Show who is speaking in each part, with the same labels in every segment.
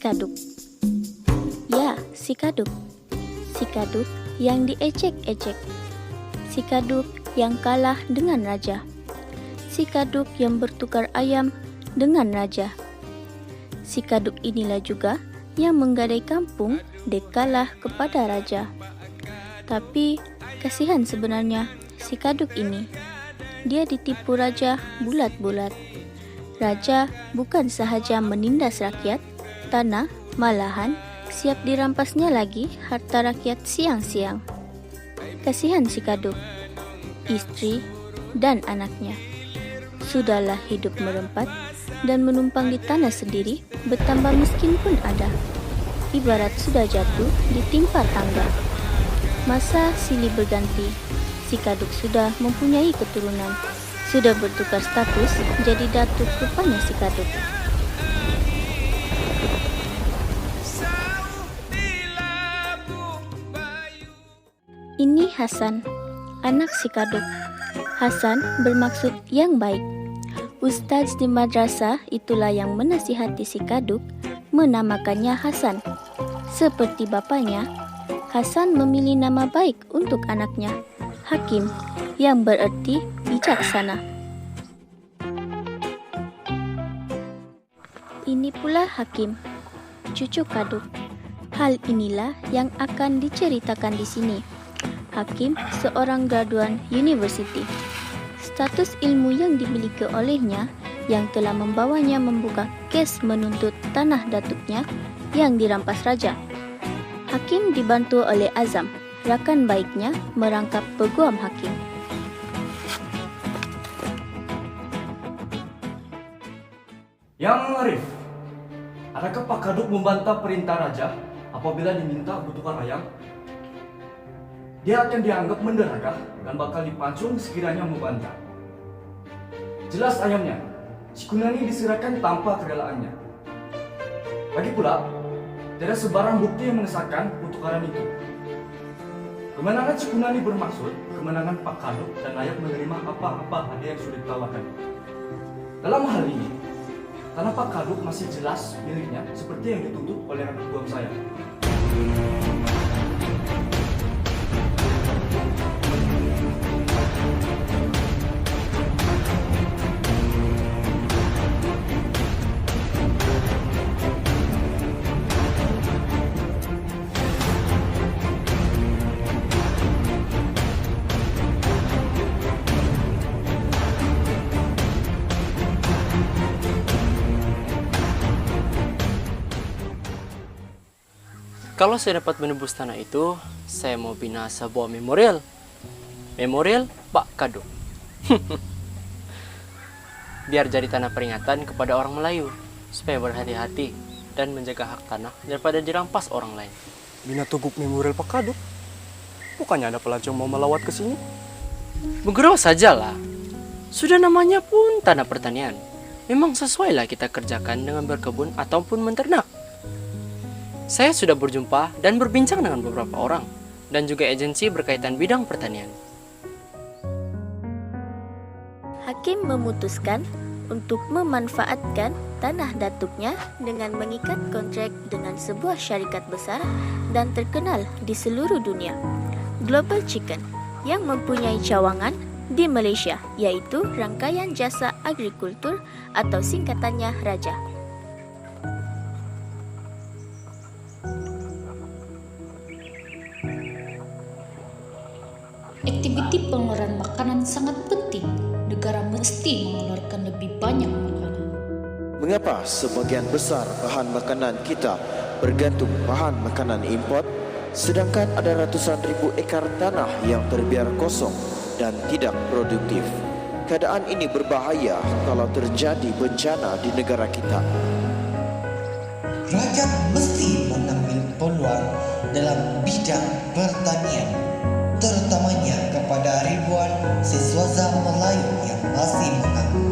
Speaker 1: Kaduk. Ya, si Kaduk. Si Kaduk yang diejek-ejek. Si Kaduk yang kalah dengan raja. Si Kaduk yang bertukar ayam dengan raja. Si Kaduk inilah juga yang menggadai kampung dek kalah kepada raja. Tapi kasihan sebenarnya si Kaduk ini. Dia ditipu raja bulat-bulat. Raja bukan sahaja menindas rakyat, tanah, malahan siap dirampasnya lagi harta rakyat siang-siang. Kasihan si Kaduk, istri dan anaknya. Sudahlah hidup merempat dan menumpang di tanah sendiri, bertambah miskin pun ada. Ibarat sudah jatuh ditimpa tangga. Masa silih berganti, si Kaduk sudah mempunyai keturunan, sudah bertukar status jadi datuk rupanya si Kaduk. Ini Hasan, anak si Kaduk. Hasan bermaksud yang baik. Ustaz di madrasah itulah yang menasihati si Kaduk, menamakannya Hasan. Seperti bapaknya, Hasan memilih nama baik untuk anaknya, Hakim, yang bererti bijaksana. Ini pula Hakim, cucu Kaduk. Hal inilah yang akan diceritakan di sini. Hakim seorang graduan university. Status ilmu yang dimiliki olehnya yang telah membawanya membuka kes menuntut tanah datuknya yang dirampas raja. Hakim dibantu oleh Azam, rakan baiknya merangkap peguam Hakim.
Speaker 2: Yang Arif, adakah Pak Kaduk membantah perintah raja apabila diminta bertukar ayam? Dia akan dianggap menderhaka dan bakal dipancung sekiranya membantah. Jelas ayamnya, si Kunani diserahkan tanpa kerelaannya. Lagi pula, tidak sebarang bukti yang mengesahkan pertukaran itu. Kemenangan si Kunani bermaksud kemenangan Pak Kaduk dan layak menerima apa-apa hadiah yang sudah ditawarkan. Dalam hal ini, tanah Pak Kaduk masih jelas miliknya seperti yang dituntut oleh anak buah saya.
Speaker 3: Kalau saya dapat menebus tanah itu, saya mau bina sebuah memorial. Memorial Pak Kaduk. Biar jadi tanah peringatan kepada orang Melayu, supaya berhati-hati dan menjaga hak tanah daripada dirampas orang lain.
Speaker 4: Bina tuguk memorial Pak Kaduk? Bukannya ada pelancong mau melawat ke sini?
Speaker 3: Bergurau sajalah. Sudah namanya pun tanah pertanian. Memang sesuailah kita kerjakan dengan berkebun ataupun menternak. Saya sudah berjumpa dan berbincang dengan beberapa orang dan juga agensi berkaitan bidang pertanian.
Speaker 1: Hakim memutuskan untuk memanfaatkan tanah datuknya dengan mengikat kontrak dengan sebuah syarikat besar dan terkenal di seluruh dunia, Global Chicken, yang mempunyai cawangan di Malaysia, yaitu Rangkaian Jasa Agrikultur atau singkatannya RAJA.
Speaker 5: Aktiviti pengeluaran makanan sangat penting. Negara mesti mengeluarkan lebih banyak makanan.
Speaker 6: Mengapa sebagian besar bahan makanan kita bergantung bahan makanan import, sedangkan ada ratusan ribu ekar tanah yang terbiar kosong dan tidak produktif? Keadaan ini berbahaya kalau terjadi bencana di negara kita.
Speaker 7: Rakyat mesti mengambil peluang dalam bidang pertanian, terutamanya kepada ribuan siswa Melayu yang masih menganggur.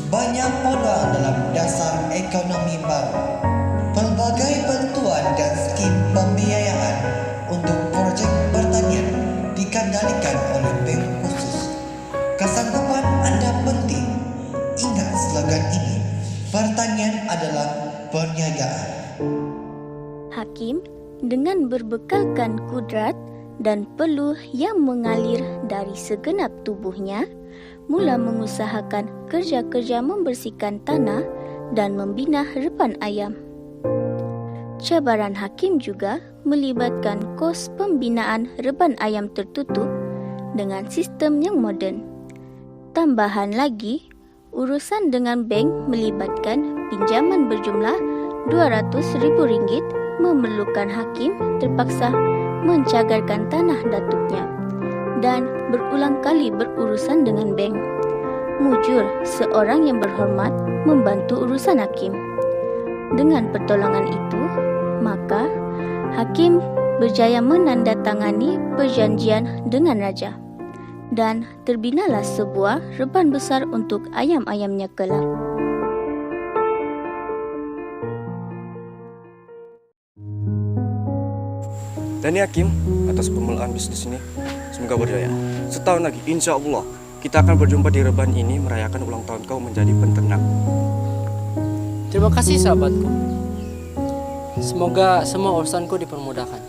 Speaker 7: Banyak peluang dalam dasar ekonomi baru. Pelbagai bantuan dan skim pembiayaan untuk projek pertanian dikendalikan oleh bank khusus. Kesanggupan Anda penting. Ingat slogan ini, pertanian adalah perniagaan.
Speaker 1: Hakim dengan berbekalkan kudrat dan peluh yang mengalir dari segenap tubuhnya, mula mengusahakan kerja-kerja membersihkan tanah dan membina reban ayam. Cabaran Hakim juga melibatkan kos pembinaan reban ayam tertutup dengan sistem yang moden. Tambahan lagi, urusan dengan bank melibatkan pinjaman berjumlah RM200,000 memerlukan Hakim terpaksa mencagarkan tanah datuknya dan berulang kali berurusan dengan bank. Mujur seorang yang berhormat membantu urusan Hakim. Dengan pertolongan itu, maka Hakim berjaya menandatangani perjanjian dengan raja dan terbinalah sebuah reban besar untuk ayam-ayamnya kelak.
Speaker 4: Dan ya Kim, atas permulaan bisnis ini, semoga berjaya. Setahun lagi, insya Allah, kita akan berjumpa di reban ini merayakan ulang tahun kau menjadi peternak.
Speaker 3: Terima kasih sahabatku. Semoga semua urusanku dipermudahkan.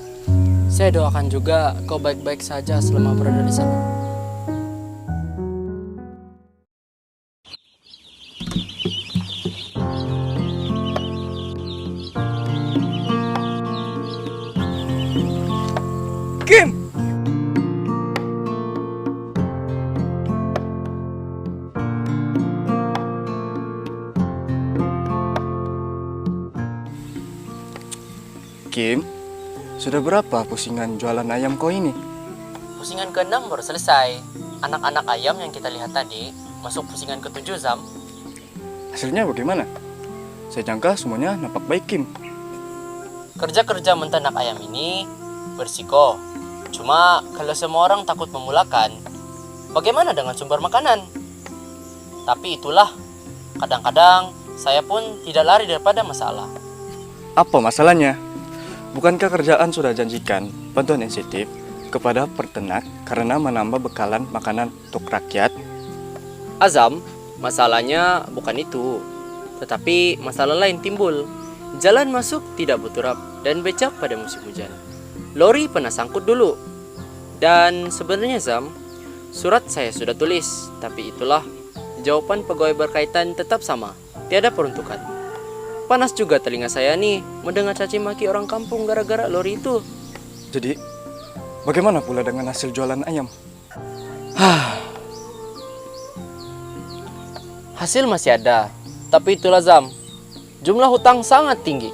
Speaker 3: Saya doakan juga kau baik-baik saja selama berada di sana.
Speaker 4: Kim! Kim, sudah berapa pusingan jualan ayam kau ini?
Speaker 3: Pusingan ke-6 baru selesai. Anak-anak ayam yang kita lihat tadi masuk pusingan ke-7, Zam.
Speaker 4: Hasilnya bagaimana? Saya jangka semuanya nampak baik, Kim.
Speaker 3: Kerja-kerja menternak ayam ini bersiko. Cuma kalau semua orang takut memulakan, bagaimana dengan sumber makanan? Tapi itulah, kadang-kadang saya pun tidak lari daripada masalah.
Speaker 4: Apa masalahnya? Bukankah kerjaan sudah janjikan bantuan insentif kepada peternak karena menambah bekalan makanan untuk rakyat?
Speaker 3: Azam, masalahnya bukan itu. Tetapi masalah lain timbul. Jalan masuk tidak berturap dan becak pada musim hujan. Lori pernah sangkut dulu. Dan sebenarnya Zam, surat saya sudah tulis. Tapi itulah, jawaban pegawai berkaitan tetap sama. Tiada peruntukan. Panas juga telinga saya nih mendengar caci maki orang kampung gara-gara lori itu.
Speaker 4: Jadi, bagaimana pula dengan hasil jualan ayam?
Speaker 3: Hasil masih ada, tapi itulah Zam, jumlah hutang sangat tinggi.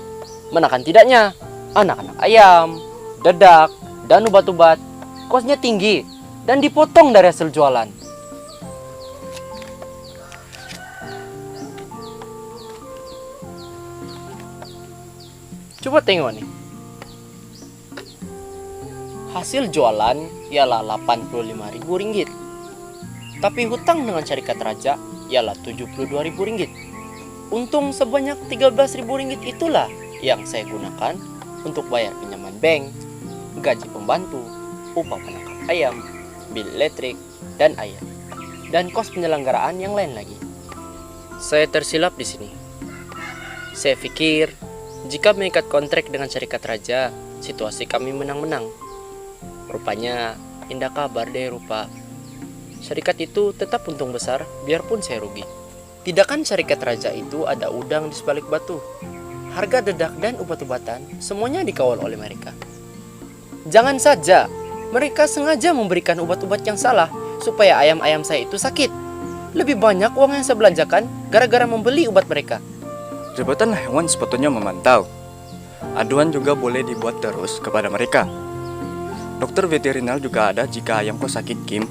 Speaker 3: Menakan tidaknya, anak-anak ayam, dedak, dan ubat-ubat, kosnya tinggi dan dipotong dari hasil jualan. Coba tengok nih. Hasil jualan ialah Rp85.000. Tapi hutang dengan syarikat raja ialah Rp72.000. Untung sebanyak Rp13.000 itulah yang saya gunakan untuk bayar pinjaman bank, gaji pembantu, upah penangkap ayam, bil listrik dan air, dan kos penyelenggaraan yang lain lagi. Saya tersilap di sini. Saya pikir jika mengikat kontrak dengan syarikat raja, situasi kami menang-menang. Rupanya indah kabar deh rupa. Syarikat itu tetap untung besar biarpun saya rugi. Tidak kan syarikat raja itu ada udang di sebalik batu. Harga dedak dan obat-obatan semuanya dikawal oleh mereka. Jangan saja mereka sengaja memberikan obat-obat yang salah supaya ayam-ayam saya itu sakit. Lebih banyak uang yang saya belanjakan gara-gara membeli obat mereka.
Speaker 4: Jabatan hewan sepatutnya memantau. Aduan juga boleh dibuat terus kepada mereka. Dokter veteriner juga ada jika ayam kau sakit, Kim.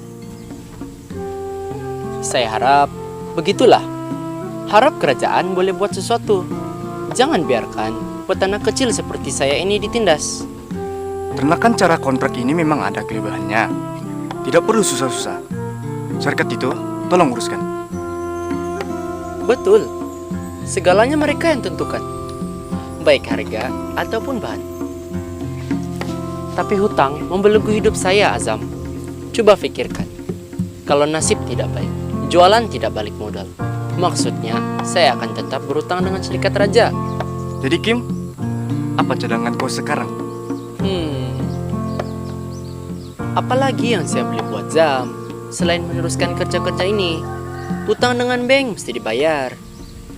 Speaker 3: Saya harap begitulah. Harap kerajaan boleh buat sesuatu. Jangan biarkan peternak kecil seperti saya ini ditindas.
Speaker 4: Ternakan cara kontrak ini memang ada kelebihannya. Tidak perlu susah-susah. Syarikat itu tolong uruskan.
Speaker 3: Betul. Segalanya mereka yang tentukan, baik harga ataupun bahan. Tapi hutang membelenggu hidup saya, Azam. Coba pikirkan, kalau nasib tidak baik, jualan tidak balik modal, maksudnya saya akan tetap berutang dengan syarikat raja.
Speaker 4: Jadi Kim, Apa cadangan kau sekarang?
Speaker 3: Apalagi yang saya beli buat Zam selain meneruskan kerja-kerja ini? Utang dengan bank mesti dibayar.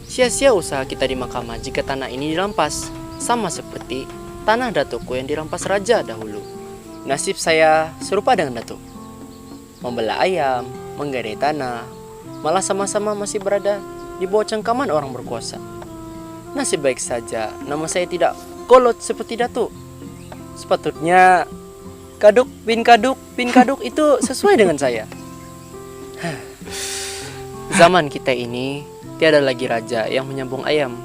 Speaker 3: Sia-sia usaha kita di mahkamah jika tanah ini dirampas, sama seperti tanah datukku yang dirampas raja dahulu. Nasib saya serupa dengan datuk. Membelah ayam, menggadai tanah, malah sama-sama masih berada di bawah cengkaman orang berkuasa. Nasib baik saja nama saya tidak kolot seperti datuk. Sepatutnya kaduk bin kaduk itu sesuai dengan saya. Zaman kita ini tiada lagi raja yang menyambung ayam,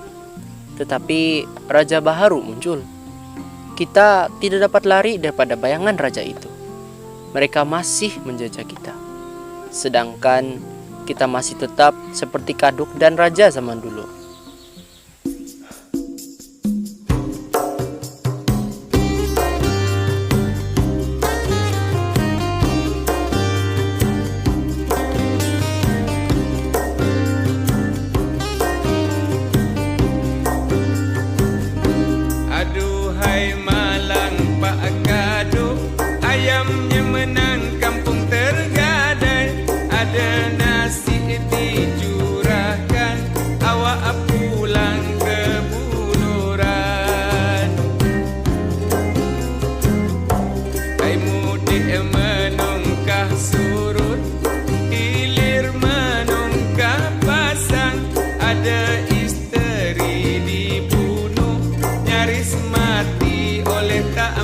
Speaker 3: tetapi raja baharu muncul. Kita tidak dapat lari daripada bayangan raja itu. Mereka masih menjajah kita, sedangkan kita masih tetap seperti kaduk dan raja zaman dulu.
Speaker 8: Aduhai malang Pak Kaduk, ayamnya menang kampung tergadai. Ada nasi dicurahkan, awak pulang ke buluran. Hai mudik menungkah surut, hilir menungkah pasang. Ada isteri dibunuh, nyaris mati oleh tak